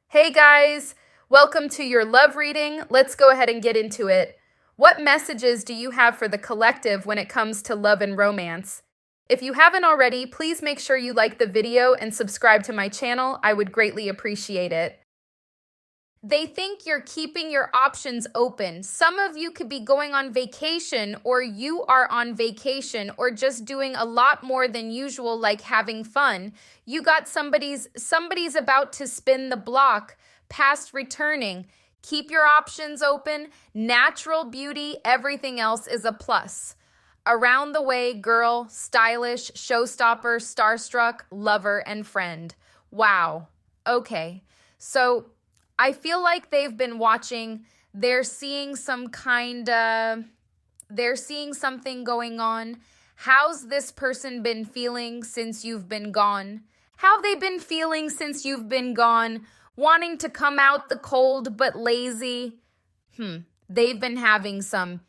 Hey guys, welcome to your love reading. Let's go ahead and get into it. What messages do you have for the collective when it comes to love and romance? If you haven't already, please make sure you like the video and subscribe to my channel. I would greatly appreciate it. They think you're keeping your options open. Some of you could be going on vacation, or you are on vacation, or just doing a lot more than usual, like having fun. You got somebody's about to spin the block, past returning. Keep your options open. Natural beauty, everything else is a plus. Around the way, girl, stylish, showstopper, starstruck, lover, and friend. Wow. Okay. So I feel like they've been watching. They're seeing something going on. How's this person been feeling since you've been gone? How have they been feeling since you've been gone? Wanting to come out the cold but lazy. They've been having some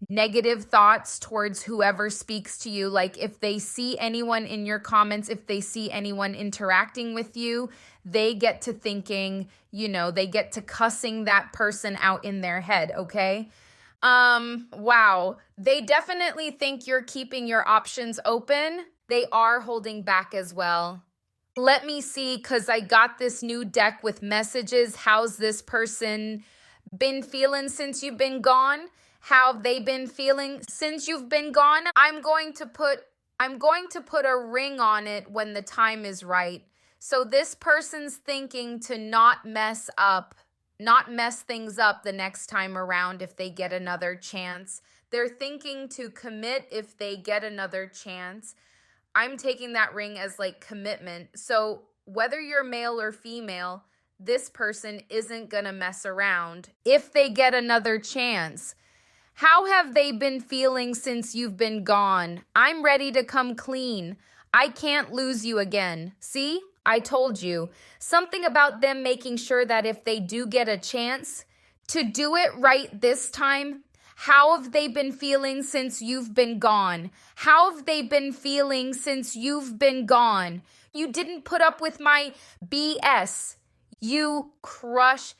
negative thoughts towards whoever speaks to you. Like if they see anyone in your comments, if they see anyone interacting with you, they get to thinking, they get to cussing that person out in their head, okay? Wow. They definitely think you're keeping your options open. They are holding back as well. Let me see, because I got this new deck with messages. How's this person been feeling since you've been gone? How have they been feeling since you've been gone? I'm going to put a ring on it when the time is right. So this person's thinking to not mess things up the next time around if they get another chance. They're thinking to commit if they get another chance. I'm taking that ring as like commitment. So whether you're male or female, this person isn't gonna mess around if they get another chance. How have they been feeling since you've been gone? I'm ready to come clean. I can't lose you again. See? I told you. Something about them making sure that if they do get a chance to do it right this time. How have they been feeling since you've been gone? How have they been feeling since you've been gone? You didn't put up with my BS. You crush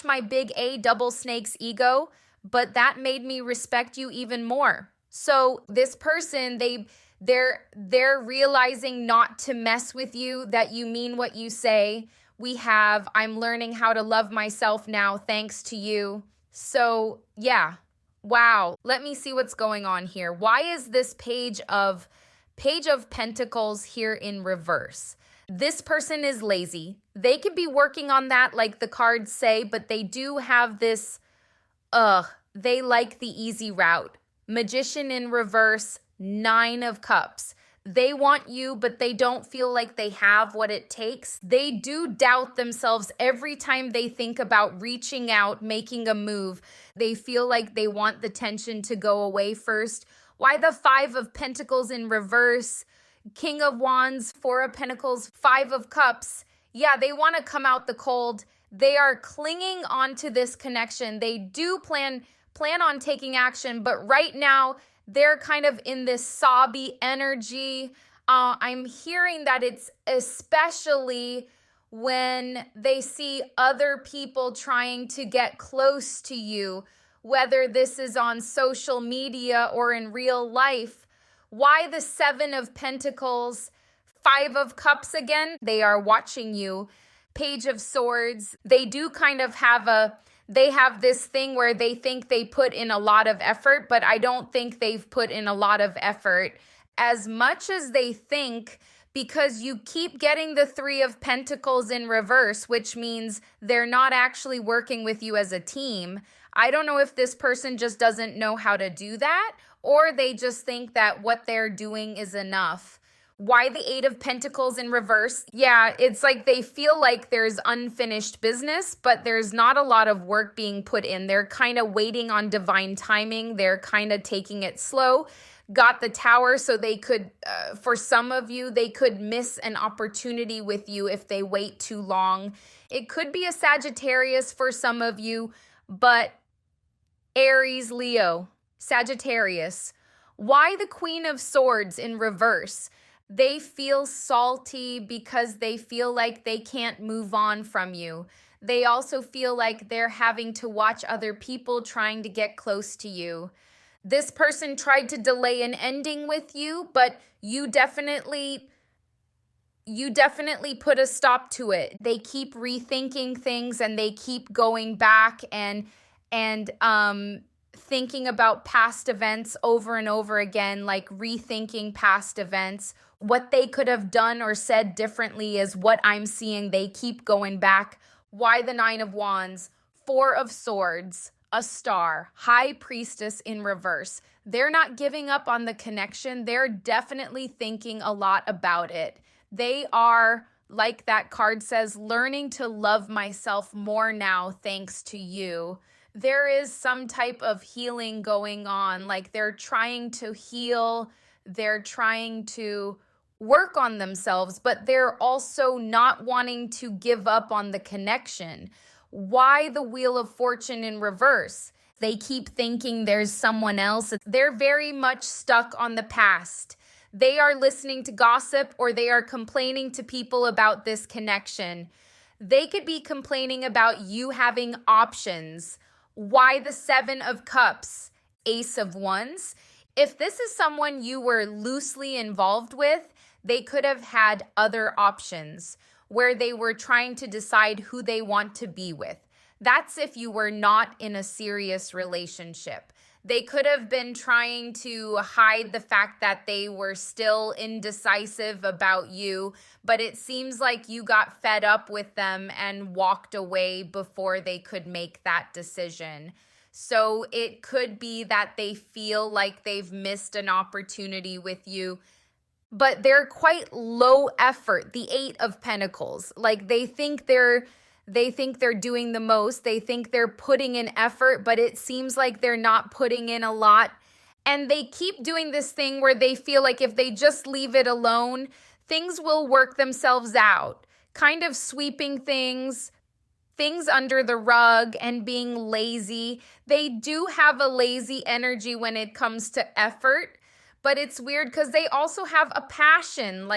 my big A double snake's ego. But that made me respect you even more. So this person, they're realizing not to mess with you, that you mean what you say. I'm learning how to love myself now thanks to you. So yeah, wow. Let me see what's going on here. Why is this Page of Pentacles here in reverse? This person is lazy. They could be working on that like the cards say, but they do have this they like the easy route. Magician in reverse, 9 of Cups. They want you, but they don't feel like they have what it takes. They do doubt themselves every time they think about reaching out, making a move. They feel like they want the tension to go away first. Why the 5 of Pentacles in reverse? King of Wands, 4 of Pentacles, 5 of Cups. Yeah, they want to come out the cold. They are clinging onto this connection. They do plan on taking action, but right now they're kind of in this sobby energy. I'm hearing that it's especially when they see other people trying to get close to you, whether this is on social media or in real life. Why the 7 of Pentacles, 5 of Cups again? They are watching you. Page of Swords, they do kind of they have this thing where they think they put in a lot of effort, but I don't think they've put in a lot of effort as much as they think, because you keep getting the 3 of Pentacles in reverse, which means they're not actually working with you as a team. I don't know if this person just doesn't know how to do that, or they just think that what they're doing is enough. Why the 8 of Pentacles in reverse? Yeah, it's like they feel like there's unfinished business, but there's not a lot of work being put in. They're kind of waiting on divine timing. They're kind of taking it slow. Got the Tower, so they could, for some of you, they could miss an opportunity with you if they wait too long. It could be a Sagittarius for some of you, but Aries, Leo, Sagittarius. Why the Queen of Swords in reverse? They feel salty because they feel like they can't move on from you. They also feel like they're having to watch other people trying to get close to you. This person tried to delay an ending with you, but you definitely put a stop to it. They keep rethinking things and they keep going back and thinking about past events over and over again, like rethinking past events. What they could have done or said differently is what I'm seeing. They keep going back. Why the Nine of Wands? Four of Swords, a star, High Priestess in reverse. They're not giving up on the connection. They're definitely thinking a lot about it. They are, like that card says, learning to love myself more now thanks to you. There is some type of healing going on, like they're trying to heal, they're trying to work on themselves, but they're also not wanting to give up on the connection. Why the Wheel of Fortune in reverse? They keep thinking there's someone else. They're very much stuck on the past. They are listening to gossip or they are complaining to people about this connection. They could be complaining about you having options. Why the Seven of Cups? Ace of Wands. If this is someone you were loosely involved with, they could have had other options where they were trying to decide who they want to be with. That's if you were not in a serious relationship. They could have been trying to hide the fact that they were still indecisive about you, but it seems like you got fed up with them and walked away before they could make that decision. So it could be that they feel like they've missed an opportunity with you, but they're quite low effort. The Eight of Pentacles, like they think they're doing the most. They think they're putting in effort, but it seems like they're not putting in a lot. And they keep doing this thing where they feel like if they just leave it alone, things will work themselves out. Kind of sweeping things under the rug and being lazy. They do have a lazy energy when it comes to effort, but it's weird because they also have a passion,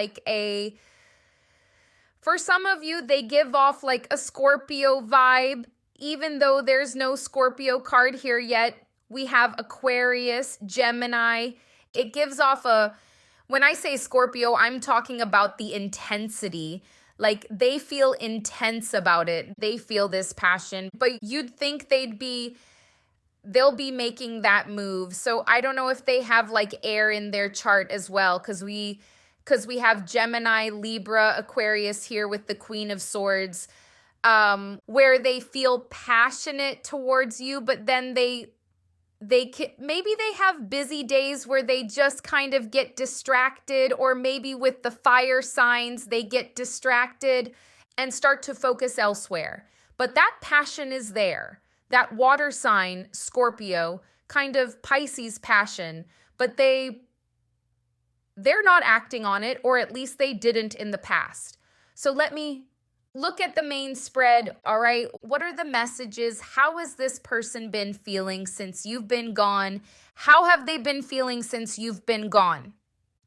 for some of you, they give off like a Scorpio vibe, even though there's no Scorpio card here yet. We have Aquarius, Gemini. It gives off when I say Scorpio, I'm talking about the intensity. Like they feel intense about it. They feel this passion, but you'd think they'll be making that move. So I don't know if they have like air in their chart as well, because we have Gemini, Libra, Aquarius here with the Queen of Swords, where they feel passionate towards you, but then maybe they have busy days where they just kind of get distracted, or maybe with the fire signs, they get distracted and start to focus elsewhere. But that passion is there. That water sign, Scorpio, kind of Pisces passion, but they're not acting on it, or at least they didn't in the past. So let me look at the main spread, all right? What are the messages? How has this person been feeling since you've been gone? How have they been feeling since you've been gone?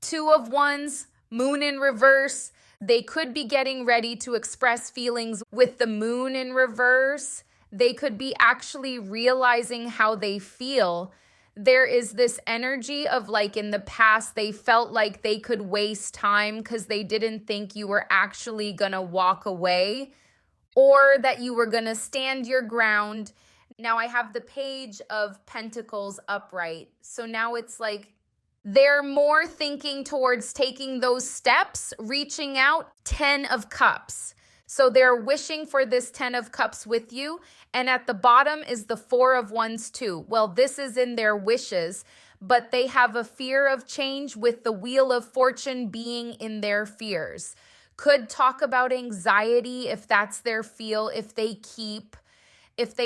Two of Wands, Moon in reverse. They could be getting ready to express feelings with the Moon in reverse. They could be actually realizing how they feel. There is this energy of like in the past, they felt like they could waste time because they didn't think you were actually going to walk away or that you were going to stand your ground. Now I have the Page of Pentacles upright. So now it's like they're more thinking towards taking those steps, reaching out. 10 of Cups. So they're wishing for this 10 of Cups with you. And at the bottom is the 4 of Wands too. Well, this is in their wishes, but they have a fear of change with the Wheel of Fortune being in their fears. Could talk about anxiety if that's their feel, if they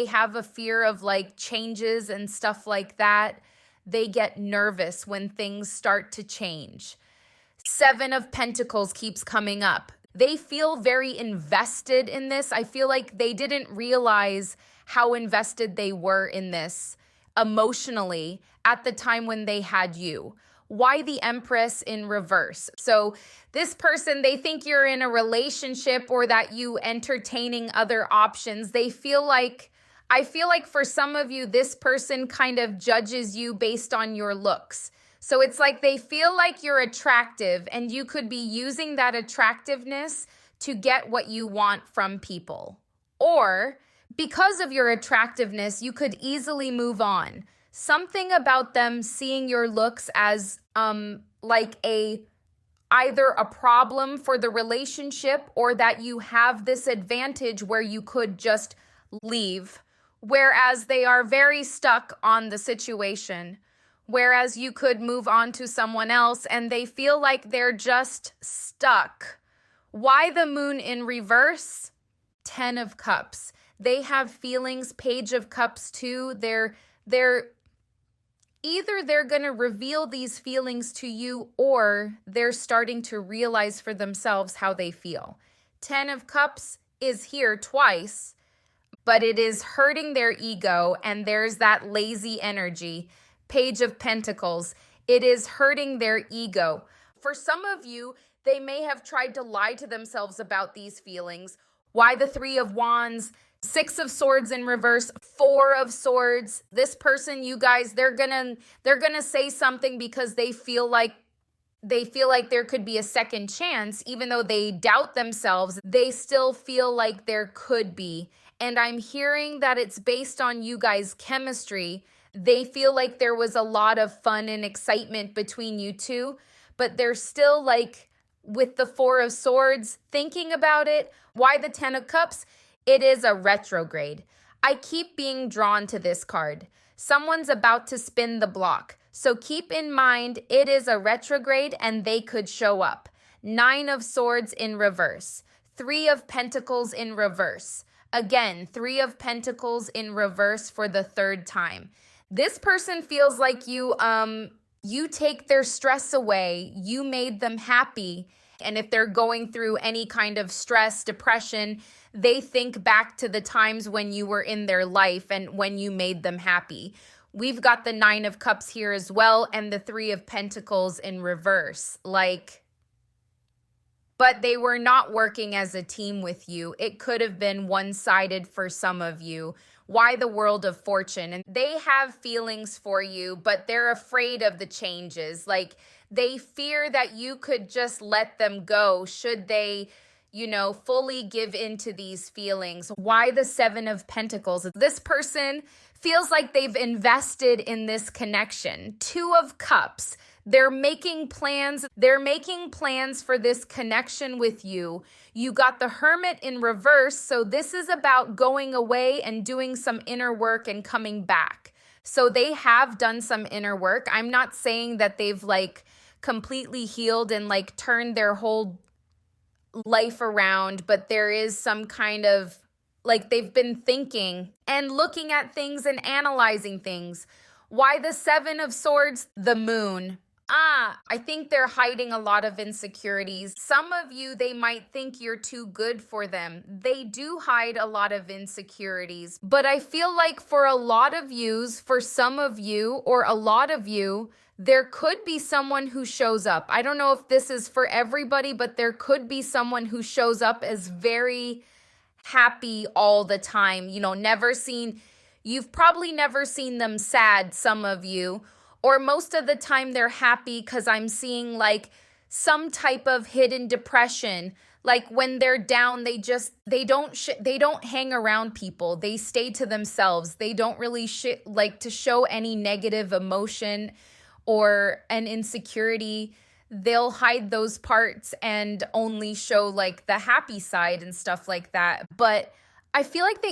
have a fear of like changes and stuff like that. They get nervous when things start to change. 7 of Pentacles keeps coming up. They feel very invested in this. I feel like they didn't realize how invested they were in this emotionally at the time when they had you. Why the Empress in reverse? So this person, they think you're in a relationship or that you entertaining other options. I feel like for some of you, this person kind of judges you based on your looks. So it's like they feel like you're attractive and you could be using that attractiveness to get what you want from people. Or because of your attractiveness, you could easily move on. Something about them seeing your looks as like either a problem for the relationship or that you have this advantage where you could just leave, whereas they are very stuck on the situation, whereas you could move on to someone else and they feel like they're just stuck. Why the Moon in reverse? 10 of Cups. They have feelings. Page of Cups too. They're either they're going to reveal these feelings to you or they're starting to realize for themselves how they feel. 10 of Cups is here twice, but it is hurting their ego, and there's that lazy energy. Page of Pentacles, it is hurting their ego. For some of you, they may have tried to lie to themselves about these feelings. Why the Three of Wands? 6 of Swords in reverse, 4 of Swords. This person, you guys, they're gonna say something because they feel like there could be a second chance. Even though they doubt themselves, they still feel like there could be. And I'm hearing that it's based on you guys' chemistry. They feel like there was a lot of fun and excitement between you two, but they're still like with the 4 of Swords thinking about it. Why the 10 of Cups? It is a retrograde. I keep being drawn to this card. Someone's about to spin the block. So keep in mind, it is a retrograde and they could show up. 9 of Swords in reverse. 3 of Pentacles in reverse. Again, 3 of Pentacles in reverse for the 3rd time. This person feels like you take their stress away. You made them happy. And if they're going through any kind of stress, depression, they think back to the times when you were in their life and when you made them happy. We've got the 9 of Cups here as well and the 3 of Pentacles in reverse. But they were not working as a team with you. It could have been one-sided for some of you. Why the World of Fortune? And they have feelings for you, but they're afraid of the changes. Like they fear that you could just let them go should they, fully give into these feelings. Why the 7 of Pentacles? This person feels like they've invested in this connection. 2 of Cups. They're making plans. They're making plans for this connection with you. You got the Hermit in reverse. So this is about going away and doing some inner work and coming back. So they have done some inner work. I'm not saying that they've completely healed and turned their whole life around, but there is some kind of they've been thinking and looking at things and analyzing things. Why the 7 of Swords? The Moon. I think they're hiding a lot of insecurities. Some of you, they might think you're too good for them. They do hide a lot of insecurities. But I feel like for a lot of yous, for some of you, or a lot of you, there could be someone who shows up. I don't know if this is for everybody, but there could be someone who shows up as very happy all the time. You've probably never seen them sad, some of you. Or most of the time they're happy because I'm seeing some type of hidden depression. Like when they're down, they don't hang around people. They stay to themselves. They don't really to show any negative emotion or an insecurity. They'll hide those parts and only show the happy side and stuff like that. But I feel like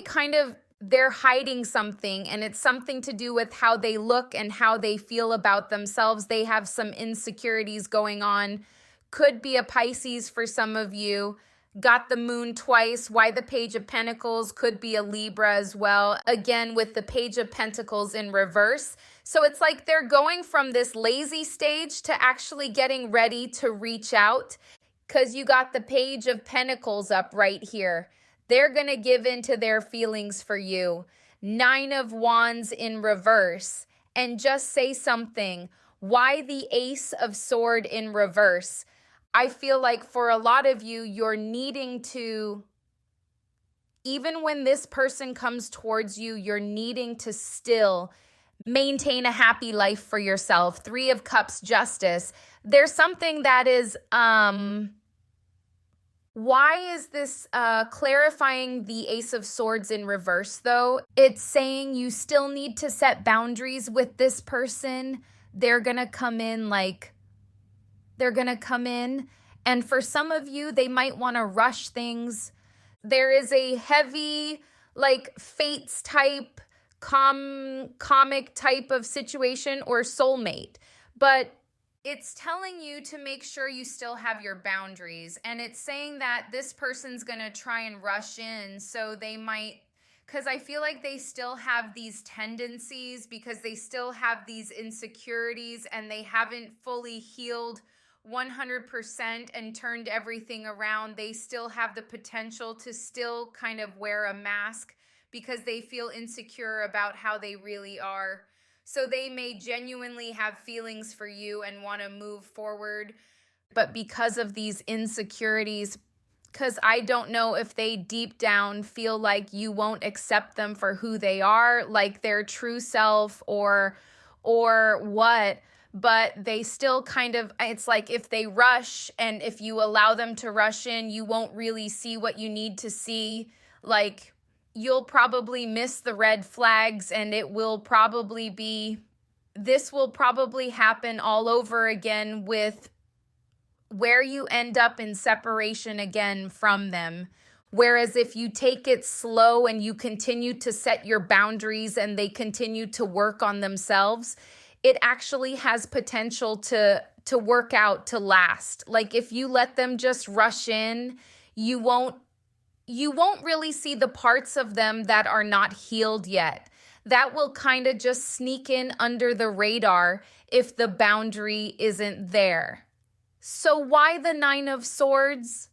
they're hiding something, and it's something to do with how they look and how they feel about themselves. They have some insecurities going on. Could be a Pisces for some of you. Got the Moon twice. Why the Page of Pentacles? Could be a Libra as well. Again, with the Page of Pentacles in reverse. So it's like they're going from this lazy stage to actually getting ready to reach out, because you got the Page of Pentacles up right here. They're going to give into their feelings for you. 9 of Wands in reverse. And just say something. Why the Ace of Sword in reverse? I feel like for a lot of you, you're needing to, even when this person comes towards you, you're needing to still maintain a happy life for yourself. Three of Cups, Justice. There's something that is, why is this clarifying the Ace of Swords in reverse, though? It's saying you still need to set boundaries with this person. They're going to come in and for some of you, they might want to rush things. There is a heavy, like, fates type, comic type of situation or soulmate. But it's telling you to make sure you still have your boundaries. And it's saying that this person's going to try and rush in. So they might, because I feel like they still have these tendencies, because they still have these insecurities and they haven't fully healed 100% and turned everything around. They still have the potential to still kind of wear a mask because they feel insecure about how they really are. So they may genuinely have feelings for you and want to move forward. But because of these insecurities, because I don't know if they deep down feel like you won't accept them for who they are, like their true self or what, but they still kind of, it's like if they rush and if you allow them to rush in, you won't really see what you need to see. Like, you'll probably miss the red flags and it will probably be, this will probably happen all over again with where you end up in separation again from them. Whereas if you take it slow and you continue to set your boundaries and they continue to work on themselves, it actually has potential to work out, to last. Like if you let them just rush in, you won't really see the parts of them that are not healed yet. That will kind of just sneak in under the radar if the boundary isn't there. So why the Nine of Swords?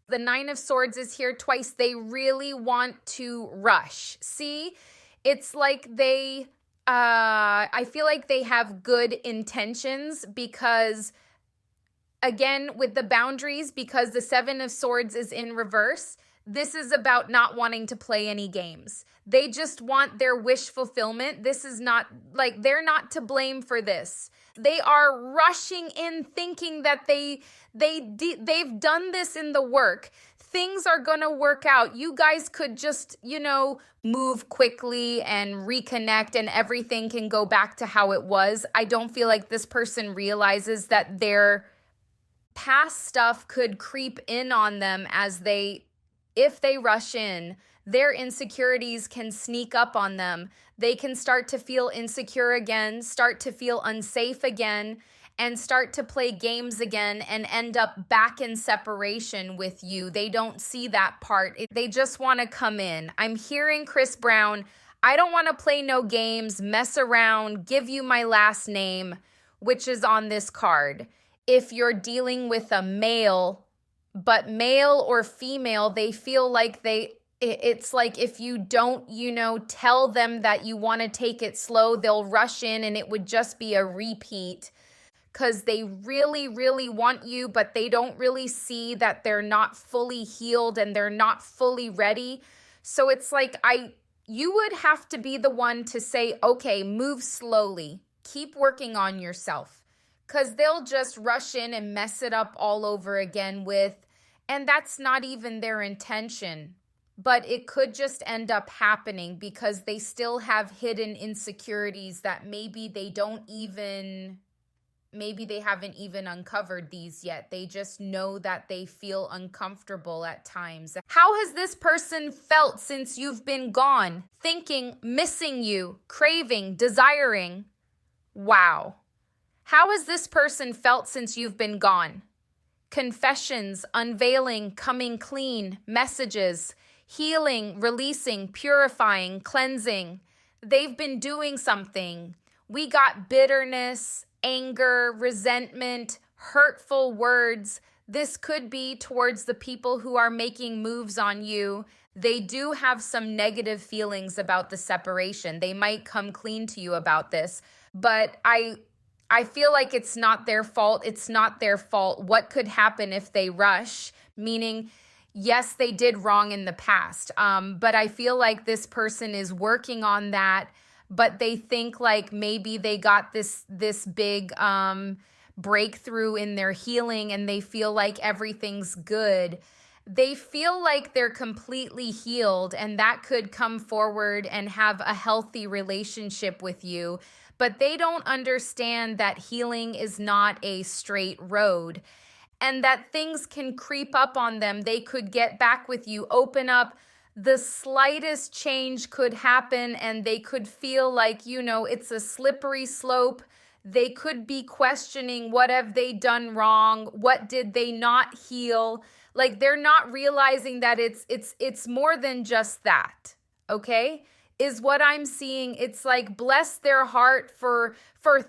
The Nine of Swords is here twice. They really want to rush. See, it's like they, I feel like they have good intentions because, again, with the boundaries, because the Seven of Swords is in reverse, this is about not wanting to play any games. They just want their wish fulfillment. This is not, like, they're not to blame for this. They are rushing in thinking that they've done this in the work. Things are going to work out. You guys could just, move quickly and reconnect and everything can go back to how it was. I don't feel like this person realizes that their past stuff could creep in on them if they rush in. Their insecurities can sneak up on them. They can start to feel insecure again, start to feel unsafe again, and start to play games again and end up back in separation with you. They don't see that part. They just want to come in. I'm hearing Chris Brown, I don't want to play no games, mess around, give you my last name, which is on this card. If you're dealing with a male, but male or female, they feel like it's like if you don't, tell them that you want to take it slow, they'll rush in and it would just be a repeat because they really, really want you, but they don't really see that they're not fully healed and they're not fully ready. So it's like you would have to be the one to say, okay, move slowly, keep working on yourself, because they'll just rush in and mess it up all over again and that's not even their intention. But it could just end up happening because they still have hidden insecurities that maybe they haven't even uncovered these yet. They just know that they feel uncomfortable at times. How has this person felt since you've been gone? Thinking, missing you, craving, desiring. Wow. How has this person felt since you've been gone? Confessions, unveiling, coming clean, messages, healing, releasing, purifying, cleansing. They've been doing something. We got bitterness, anger, resentment, hurtful words. This could be towards the people who are making moves on you. They do have some negative feelings about the separation. They might come clean to you about this, but I I feel like it's not their fault. It's not their fault. What could happen if they rush? Meaning, yes, they did wrong in the past. But I feel like this person is working on that, but they think like maybe they got this big breakthrough in their healing and they feel like everything's good. They feel like they're completely healed and that could come forward and have a healthy relationship with you. But they don't understand that healing is not a straight road and that things can creep up on them. They could get back with you, open up. The slightest change could happen and they could feel like, it's a slippery slope. They could be questioning, what have they done wrong? What did they not heal? Like they're not realizing that it's more than just that, okay? Is what I'm seeing. It's like bless their heart for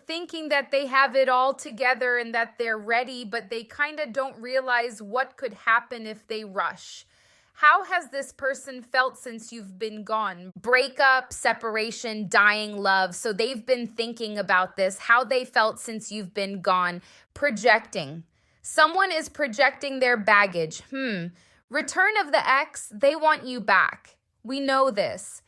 thinking that they have it all together and that they're ready, but they kind of don't realize what could happen if they rush. How has this person felt since you've been gone? Breakup, separation, dying love. So they've been thinking about this, how they felt since you've been gone. Projecting. Someone is projecting their baggage. Return of the ex, they want you back. We know this.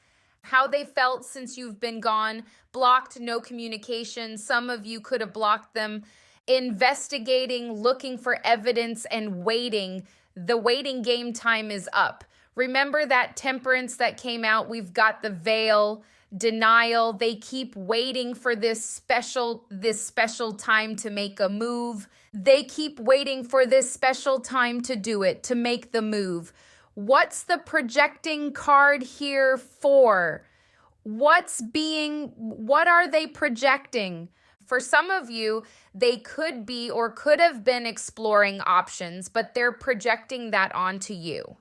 How they felt since you've been gone. Blocked, no communication. Some of you could have blocked them. Investigating, looking for evidence and waiting. The waiting game time is up. Remember that temperance that came out? We've got the veil, denial. They keep waiting for this special time to make a move. They keep waiting for this special time to do it, to make the move. What's the projecting card here for? What are they projecting? For some of you, they could be or could have been exploring options, but they're projecting that onto you.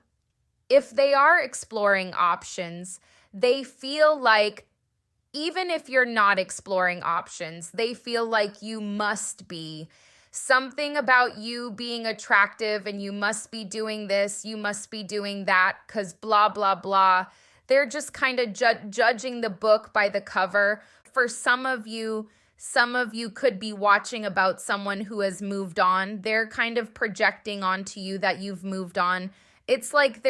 If they are exploring options, they feel like, even if you're not exploring options, they feel like you must be. Something about you being attractive and you must be doing this, you must be doing that, because blah, blah, blah. They're just kind of judging the book by the cover. For some of you could be watching about someone who has moved on. They're kind of projecting onto you that you've moved on. It's like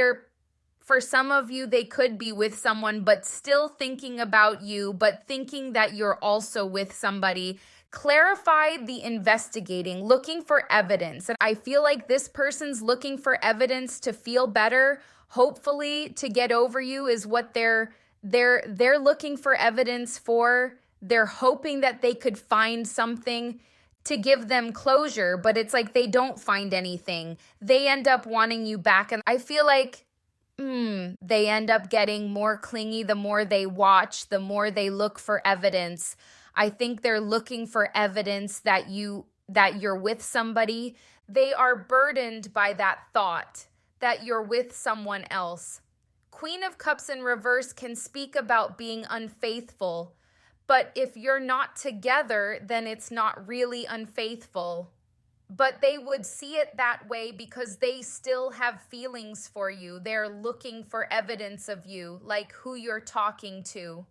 for some of you, they could be with someone, but still thinking about you, but thinking that you're also with somebody. Clarify the investigating, looking for evidence. And I feel like this person's looking for evidence to feel better, hopefully to get over you is what they're looking for evidence for. They're hoping that they could find something to give them closure, but it's like they don't find anything. They end up wanting you back. And I feel like they end up getting more clingy the more they watch, the more they look for evidence. I think they're looking for evidence that you're with somebody. They are burdened by that thought that you're with someone else. Queen of Cups in reverse can speak about being unfaithful. But if you're not together, then it's not really unfaithful. But they would see it that way because they still have feelings for you. They're looking for evidence of you, like who you're talking to.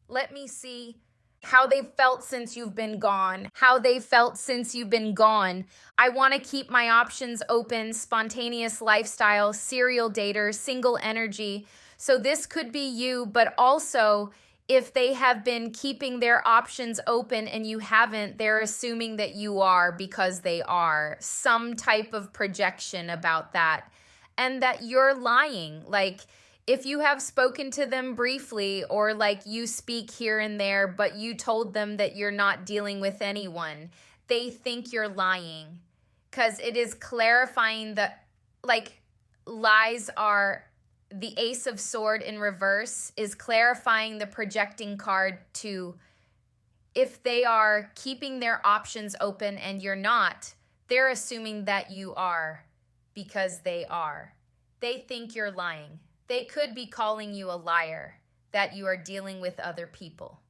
Let me see how they felt since you've been gone. How they felt since you've been gone. I want to keep my options open. Spontaneous lifestyle, serial dater, single energy. So this could be you, but also if they have been keeping their options open and you haven't, they're assuming that you are because they are. Some type of projection about that. And that you're lying. Like if you have spoken to them briefly or like you speak here and there, but you told them that you're not dealing with anyone, they think you're lying. Because it is clarifying that like lies are... The Ace of Sword in reverse is clarifying the projecting card to if they are keeping their options open and you're not, they're assuming that you are because they are. They think you're lying. They could be calling you a liar, that you are dealing with other people.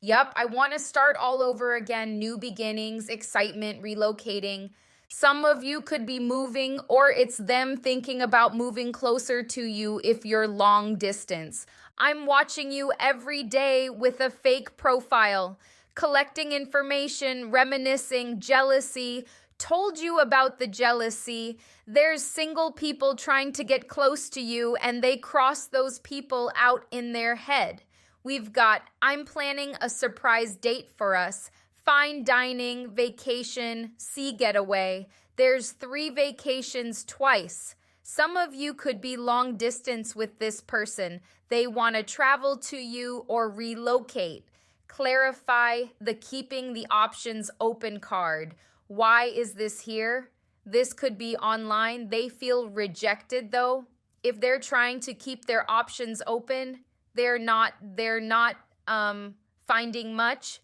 Yep, I want to start all over again, new beginnings, excitement, relocating. Some of you could be moving or it's them thinking about moving closer to you if you're long distance. I'm watching you every day with a fake profile. collecting information, reminiscing, jealousy, told you about the jealousy. There's single people trying to get close to you and they cross those people out in their head. We've got, I'm planning a surprise date for us, fine dining, vacation, sea getaway. There's 3 vacations twice. Some of you could be long distance with this person. They want to travel to you or relocate. Clarify the keeping the options open card. Why is this here? This could be online. They feel rejected though. If they're trying to keep their options open, they're not finding much.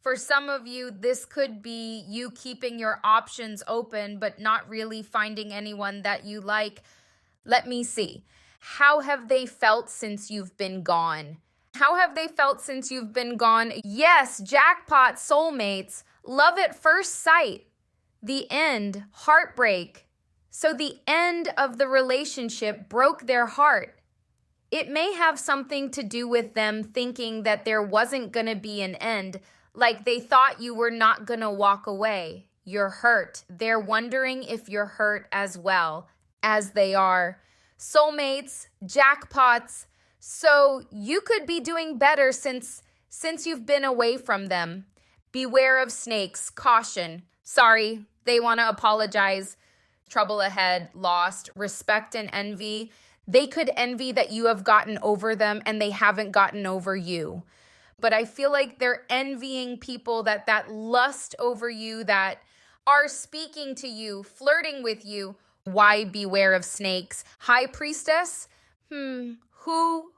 For some of you, this could be you keeping your options open, but not really finding anyone that you like. Let me see. How have they felt since you've been gone? How have they felt since you've been gone? Yes, jackpot, soulmates, love at first sight, the end, heartbreak. So the end of the relationship broke their heart. It may have something to do with them thinking that there wasn't going to be an end. Like they thought you were not going to walk away. You're hurt. They're wondering if you're hurt as well, as they are. Soulmates, jackpots. So you could be doing better since you've been away from them. Beware of snakes. Caution. Sorry, they want to apologize. Trouble ahead, lost, respect and envy. They could envy that you have gotten over them and they haven't gotten over you. But I feel like they're envying people that lust over you, that are speaking to you, flirting with you. Why beware of snakes? High priestess? Who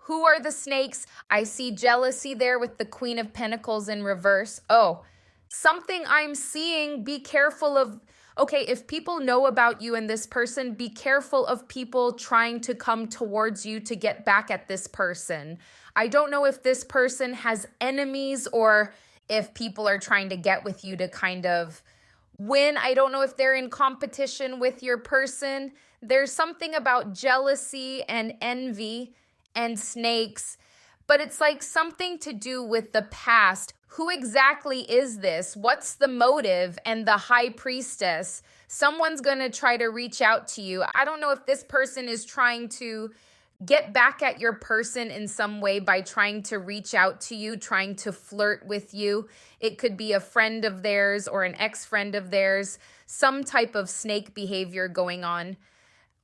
are the snakes? I see jealousy there with the Queen of Pentacles in reverse. Oh, something I'm seeing, be careful of. Okay, if people know about you and this person, be careful of people trying to come towards you to get back at this person. I don't know if this person has enemies or if people are trying to get with you to kind of win. I don't know if they're in competition with your person. There's something about jealousy and envy and snakes, but it's like something to do with the past. Who exactly is this? What's the motive? And the high priestess, someone's going to try to reach out to you. I don't know if this person is trying to get back at your person in some way by trying to reach out to you, trying to flirt with you. It could be a friend of theirs or an ex-friend of theirs, some type of snake behavior going on.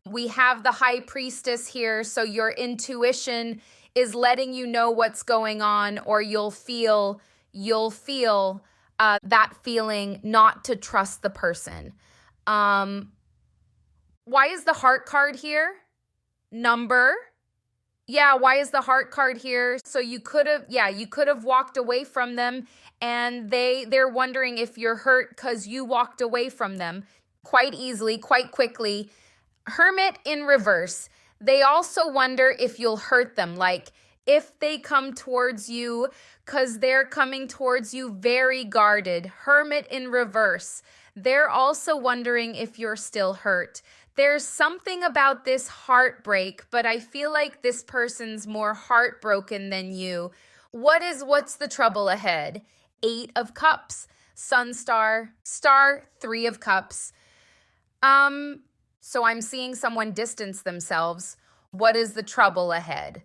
We have the high priestess here, so your intuition is letting you know what's going on, or you'll feel that feeling not to trust the person. Why is the heart card here? Number. Yeah, why is the heart card here? So you could have walked away from them and they're wondering if you're hurt because you walked away from them quite easily, quite quickly. Hermit in reverse. They also wonder if you'll hurt them, like if they come towards you, because they're coming towards you very guarded. Hermit in reverse. They're also wondering if you're still hurt. There's something about this heartbreak, but I feel like this person's more heartbroken than you. What's the trouble ahead? 8 of Cups, Sun Star, 3 of Cups. So I'm seeing someone distance themselves. What is the trouble ahead?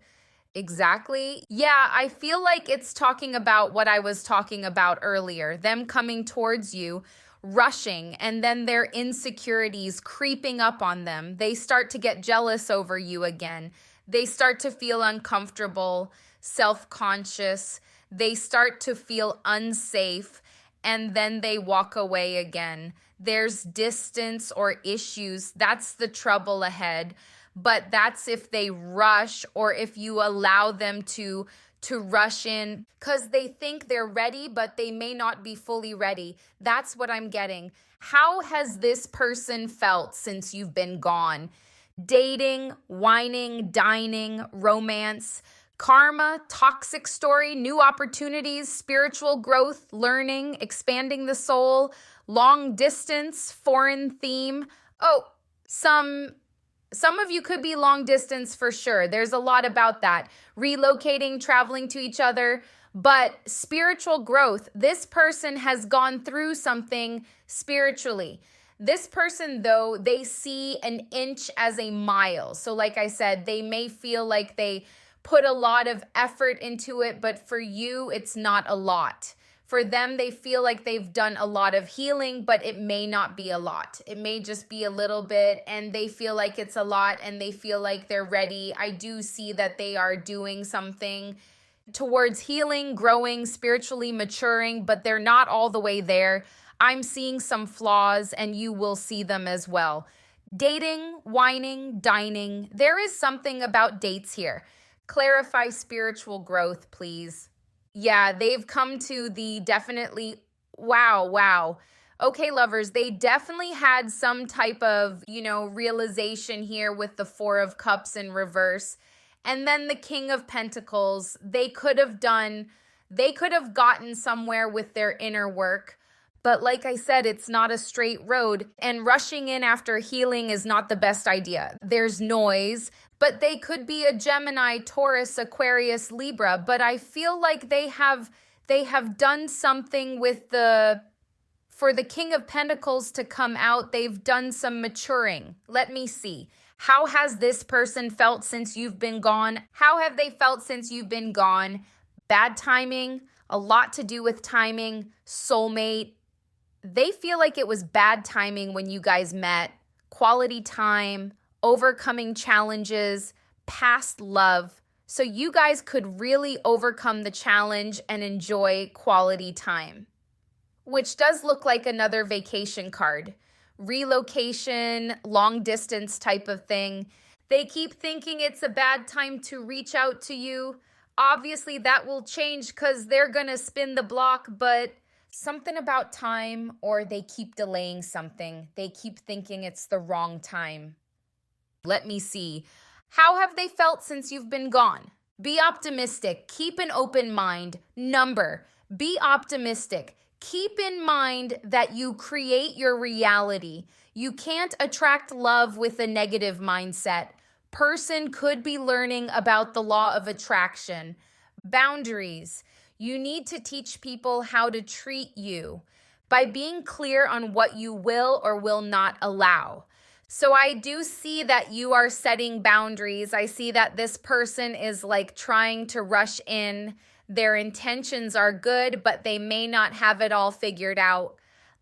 Exactly. Yeah, I feel like it's talking about what I was talking about earlier, them coming towards you, rushing, and then their insecurities creeping up on them. They start to get jealous over you again. They start to feel uncomfortable, self-conscious. They start to feel unsafe, and then they walk away again. There's distance or issues. That's the trouble ahead. But that's if they rush or if you allow them to rush in because they think they're ready, but they may not be fully ready. That's what I'm getting. How has this person felt since you've been gone? Dating, whining, dining, romance, karma, toxic story, new opportunities, spiritual growth, learning, expanding the soul, long distance, foreign theme. Oh, some of you could be long distance for sure. There's a lot about that. Relocating, traveling to each other, But spiritual growth, this person has gone through something spiritually. This person, though, they see an inch as a mile. So like I said, they may feel like they put a lot of effort into it, but for you, it's not a lot. For them, they feel like they've done a lot of healing, but it may not be a lot. It may just be a little bit, and they feel like it's a lot, and they feel like they're ready. I do see that they are doing something towards healing, growing, spiritually maturing, but they're not all the way there. I'm seeing some flaws, and you will see them as well. Dating, whining, dining. There is something about dates here. Clarify spiritual growth, please. Yeah, they've come to the definitely, wow. Okay, lovers, they definitely had some type of, realization here with the Four of Cups in reverse. And then the King of Pentacles, they could have gotten somewhere with their inner work. But like I said, it's not a straight road, and rushing in after healing is not the best idea. There's noise, but they could be a Gemini, Taurus, Aquarius, Libra, but I feel like they have done something with for the King of Pentacles to come out, they've done some maturing. Let me see. How has this person felt since you've been gone? How have they felt since you've been gone? Bad timing, a lot to do with timing, soulmate. They feel like it was bad timing when you guys met, quality time, overcoming challenges, past love. So you guys could really overcome the challenge and enjoy quality time, which does look like another vacation card. Relocation, long distance type of thing. They keep thinking it's a bad time to reach out to you. Obviously, that will change because they're going to spin the block, but something about time, or they keep delaying something. They keep thinking it's the wrong time. Let me see. How have they felt since you've been gone? Be optimistic. Keep an open mind. Number. Be optimistic. Keep in mind that you create your reality. You can't attract love with a negative mindset. Person could be learning about the law of attraction. Boundaries. You need to teach people how to treat you by being clear on what you will or will not allow. So I do see that you are setting boundaries. I see that this person is like trying to rush in. Their intentions are good, but they may not have it all figured out.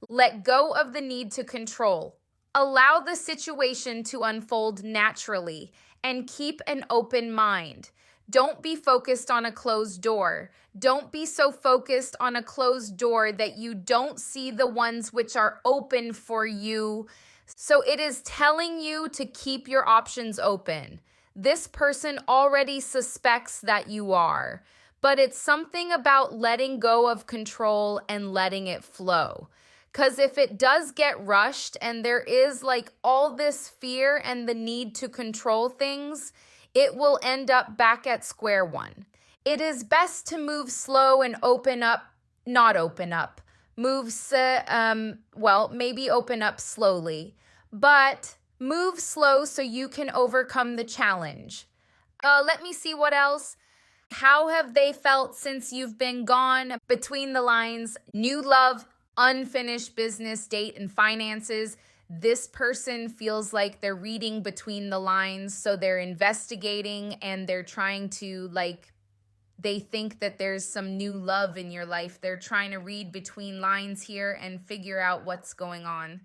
Let go of the need to control. Allow the situation to unfold naturally and keep an open mind. Don't be focused on a closed door. Don't be so focused on a closed door that you don't see the ones which are open for you. So it is telling you to keep your options open. This person already suspects that you are, but it's something about letting go of control and letting it flow. Because if it does get rushed and there is like all this fear and the need to control things, it will end up back at square one. It is best to move slow and not open up. Maybe open up slowly, but move slow so you can overcome the challenge. Let me see what else. How have they felt since you've been gone? Between the lines, new love, unfinished business, date, and finances. This person feels like they're reading between the lines, so they're investigating and they're trying to they think that there's some new love in your life. They're trying to read between lines here and figure out what's going on.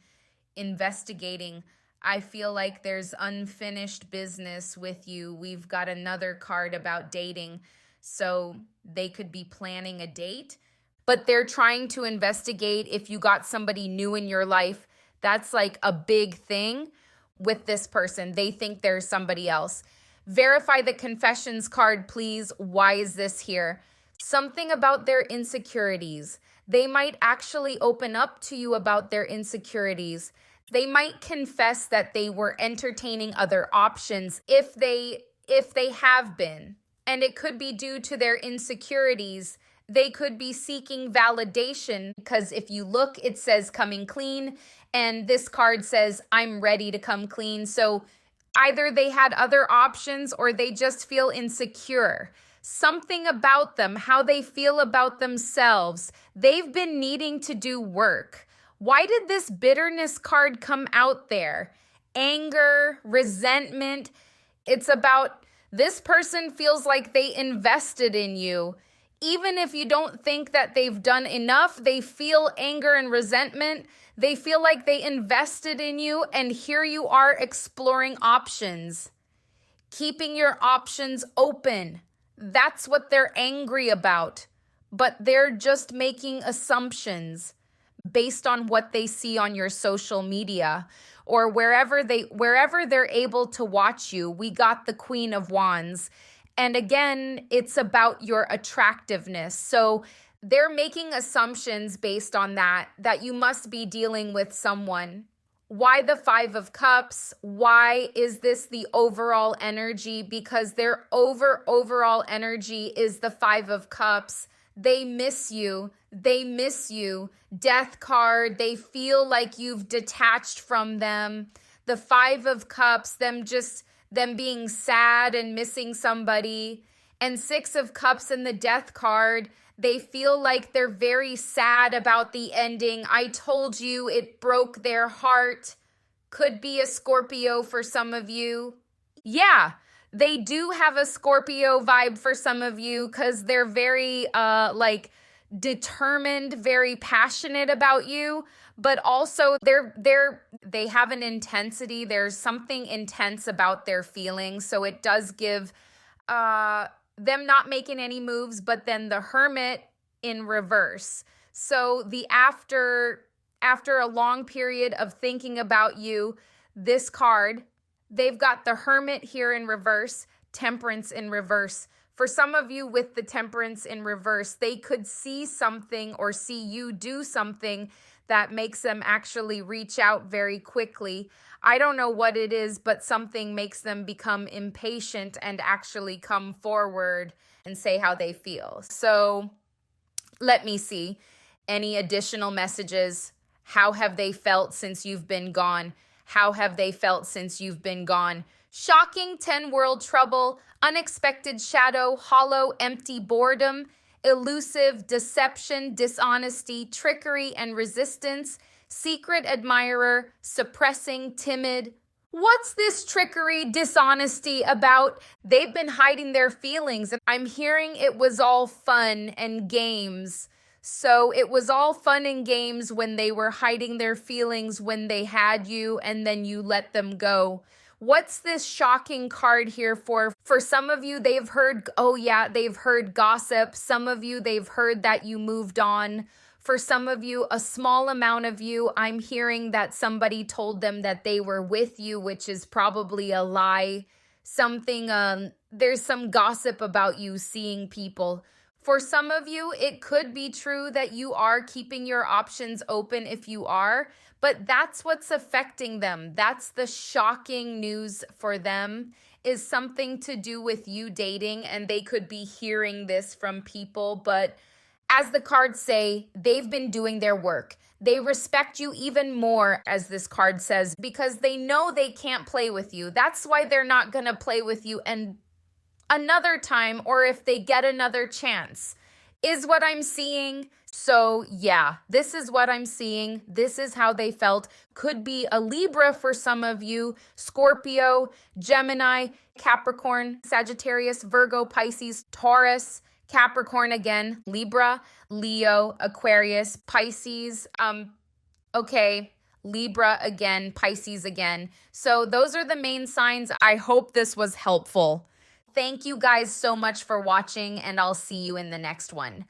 Investigating. I feel like there's unfinished business with you. We've got another card about dating. So they could be planning a date, but they're trying to investigate if you got somebody new in your life. That's like a big thing with this person. They think there's somebody else. Verify the confessions card, please. Why is this here? Something about their insecurities. They might actually open up to you about their insecurities. They might confess that they were entertaining other options if they have been. And it could be due to their insecurities. They could be seeking validation because if you look, it says coming clean. And this card says, I'm ready to come clean. So either they had other options or they just feel insecure. something about them, how they feel about themselves. They've been needing to do work. Why did this bitterness card come out there? Anger, resentment. It's about this person feels like they invested in you. Even if you don't think that they've done enough, they feel anger and resentment. They feel like they invested in you, and here you are exploring options, keeping your options open. That's what they're angry about. But they're just making assumptions based on what they see on your social media or wherever they're able to watch you. We got the Queen of Wands. And again, it's about your attractiveness. So they're making assumptions based on that you must be dealing with someone. Why the Five of Cups? Why is this the overall energy? Because their overall energy is the Five of Cups. They miss you. They miss you. Death card. They feel like you've detached from them. The Five of Cups, them being sad and missing somebody. And Six of Cups and the Death card. They feel like they're very sad about the ending. I told you it broke their heart. Could be a Scorpio for some of you. Yeah, they do have a Scorpio vibe for some of you because they're very determined, very passionate about you, but also they have an intensity. There's something intense about their feelings. So it does give them not making any moves, but then the Hermit in reverse. So the after a long period of thinking about you, this card, they've got the Hermit here in reverse, Temperance in reverse. For some of you with the Temperance in reverse, they could see something or see you do something that makes them actually reach out very quickly. I don't know what it is, but something makes them become impatient and actually come forward and say how they feel. So let me see. Any additional messages? How have they felt since you've been gone? How have they felt since you've been gone? Shocking 10 world trouble, unexpected shadow, hollow, empty boredom, elusive, deception, dishonesty, trickery and resistance, secret admirer, suppressing, timid. What's this trickery, dishonesty about? They've been hiding their feelings. I'm hearing it was all fun and games. So it was all fun and games when they were hiding their feelings when they had you and then you let them go. What's this shocking card here for? For some of you, they've heard gossip. Some of you, they've heard that you moved on. For some of you, a small amount of you, I'm hearing that somebody told them that they were with you, which is probably a lie. There's some gossip about you seeing people. For some of you, it could be true that you are keeping your options open if you are, but that's what's affecting them. That's the shocking news for them, is something to do with you dating, and they could be hearing this from people. But as the cards say, they've been doing their work. They respect you even more, as this card says, because they know they can't play with you. That's why they're not going to play with you and another time, or if they get another chance, is what I'm seeing. So yeah, this is what I'm seeing. This is how they felt. Could be a Libra for some of you, Scorpio, Gemini, Capricorn, Sagittarius, Virgo, Pisces, Taurus, Capricorn again, Libra, Leo, Aquarius, Pisces, Libra again, Pisces again. So those are the main signs. I hope this was helpful. Thank you guys so much for watching, and I'll see you in the next one.